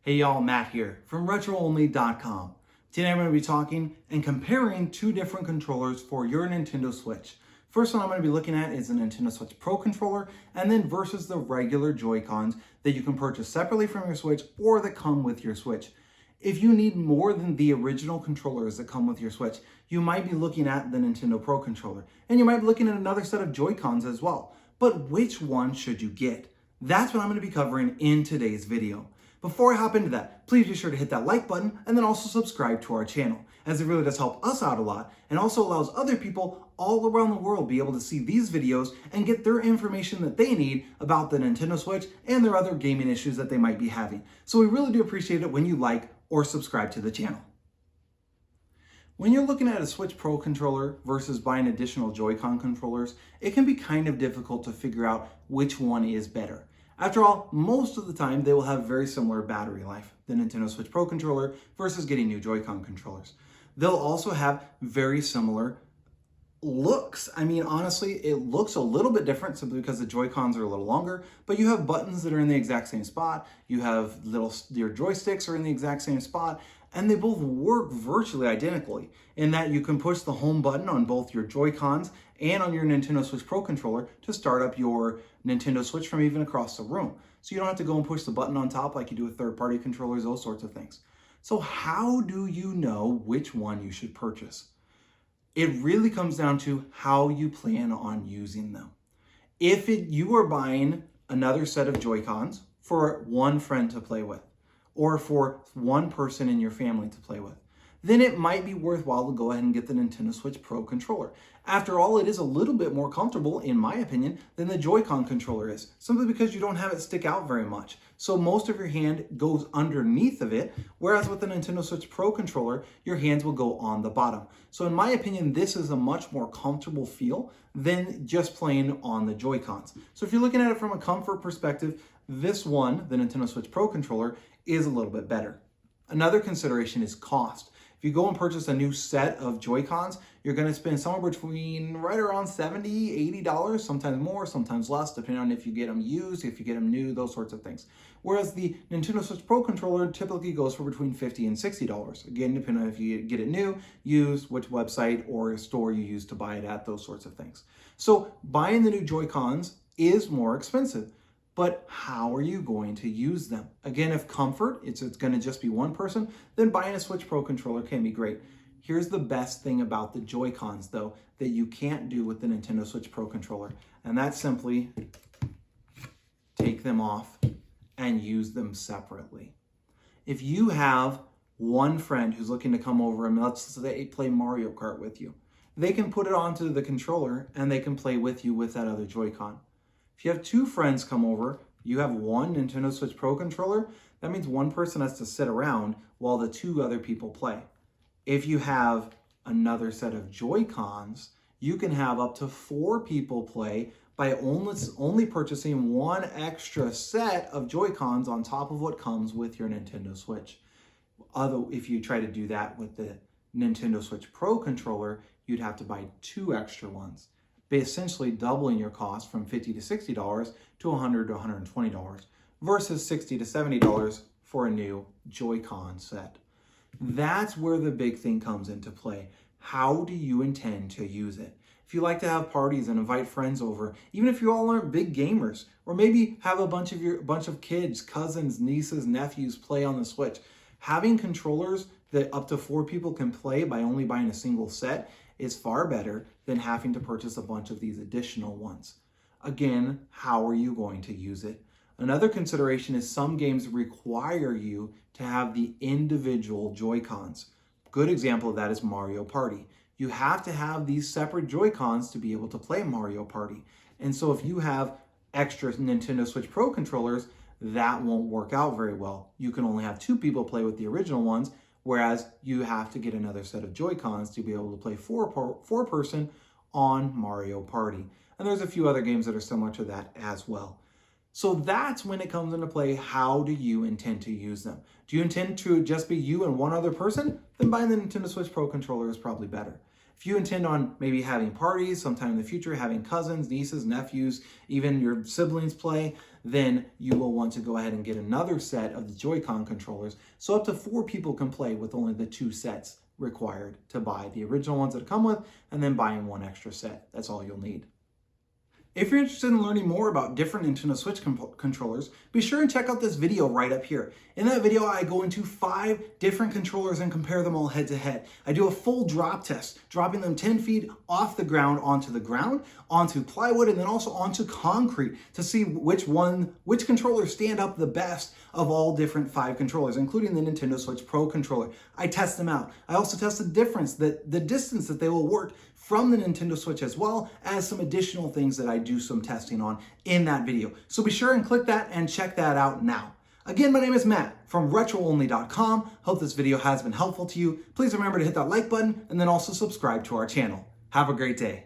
Hey y'all, Matt here from RetroOnly.com. Today I'm going to be talking and comparing two different controllers for your Nintendo Switch. First one I'm going to be looking at is the Nintendo Switch Pro controller, and then versus the regular JoyCons that you can purchase separately from your Switch or that come with your Switch. If you need more than the original controllers that come with your Switch, you might be looking at the Nintendo Pro controller, and you might be looking at another set of JoyCons as well. But which one should you get? That's what I'm going to be covering in today's video. Before I hop into that, please be sure to hit that like button and then also subscribe to our channel, as it really does help us out a lot and also allows other people all around the world be able to see these videos and get their information that they need about the Nintendo Switch and their other gaming issues that they might be having. So we really do appreciate it when you like or subscribe to the channel. When you're looking at a Switch Pro controller versus buying additional JoyCon controllers, it can be kind of difficult to figure out which one is better. After all, most of the time they will have very similar battery life, the Nintendo Switch Pro controller versus getting new JoyCon controllers. They'll also have very similar looks. I mean, honestly, it looks a little bit different simply because the JoyCons are a little longer, but you have buttons that are in the exact same spot. You have your joysticks are in the exact same spot, and they both work virtually identically in that you can push the home button on both your JoyCons and on your Nintendo Switch Pro controller to start up your Nintendo Switch from even across the room. So you don't have to go and push the button on top like you do with third-party controllers, those sorts of things. So how do you know which one you should purchase? It really comes down to how you plan on using them. If you are buying another set of JoyCons for one friend to play with, or for one person in your family to play with, then it might be worthwhile to go ahead and get the Nintendo Switch Pro controller. After all, it is a little bit more comfortable, in my opinion, than the JoyCon controller is, simply because you don't have it stick out very much. So most of your hand goes underneath of it, whereas with the Nintendo Switch Pro controller, your hands will go on the bottom. So in my opinion, this is a much more comfortable feel than just playing on the JoyCons. So if you're looking at it from a comfort perspective, this one, the Nintendo Switch Pro controller, is a little bit better. Another consideration is cost. If you go and purchase a new set of JoyCons, you're going to spend somewhere between right around $70, $80, sometimes more, sometimes less, depending on if you get them used, if you get them new, those sorts of things. Whereas the Nintendo Switch Pro controller typically goes for between $50 and $60. Again, depending on if you get it new, used, which website or store you use to buy it at, those sorts of things. So buying the new JoyCons is more expensive. But how are you going to use them? Again, if comfort, it's going to just be one person, then buying a Switch Pro controller can be great. Here's the best thing about the JoyCons, though, that you can't do with the Nintendo Switch Pro controller, and that's simply take them off and use them separately. If you have one friend who's looking to come over and let's say play Mario Kart with you, they can put it onto the controller and they can play with you with that other JoyCon. If you have two friends come over, you have one Nintendo Switch Pro controller, that means one person has to sit around while the two other people play. If you have another set of JoyCons, you can have up to 4 people play by only purchasing one extra set of JoyCons on top of what comes with your Nintendo Switch. If you try to do that with the Nintendo Switch Pro controller, you'd have to buy 2 extra ones, essentially doubling your cost from $50 to $60 to $100 to $120 versus $60 to $70 for a new JoyCon set. That's where the big thing comes into play. How do you intend to use it? If you like to have parties and invite friends over, even if you all aren't big gamers, or maybe have a bunch of kids, cousins, nieces, nephews play on the Switch, having controllers that up to 4 people can play by only buying a single set is far better than having to purchase a bunch of these additional ones. Again, how are you going to use it? Another consideration is some games require you to have the individual JoyCons. Good example of that is Mario Party. You have to have these separate JoyCons to be able to play Mario Party. And so if you have extra Nintendo Switch Pro controllers, that won't work out very well. You can only have 2 people play with the original ones, whereas you have to get another set of JoyCons to be able to play 4-person on Mario Party. And there's a few other games that are similar to that as well. So that's when it comes into play, how do you intend to use them? Do you intend to just be you and one other person? Then buying the Nintendo Switch Pro controller is probably better. If you intend on maybe having parties sometime in the future, having cousins, nieces, nephews, even your siblings play, then you will want to go ahead and get another set of the JoyCon controllers, so up to 4 people can play with only the 2 sets required to buy the original ones that come with, and then buying 1 extra set. That's all you'll need. If you're interested in learning more about different Nintendo Switch controllers, be sure and check out this video right up here. In that video, I go into 5 different controllers and compare them all head to head. I do a full drop test, dropping them 10 feet off the ground, onto plywood, and then also onto concrete to see which controllers stand up the best of all different 5 controllers, including the Nintendo Switch Pro controller. I test them out. I also test the distance that they will work from the Nintendo Switch, as well as some additional things that I do some testing on in that video. So be sure and click that and check that out now. Again, my name is Matt from RetroOnly.com. Hope this video has been helpful to you. Please remember to hit that like button and then also subscribe to our channel. Have a great day.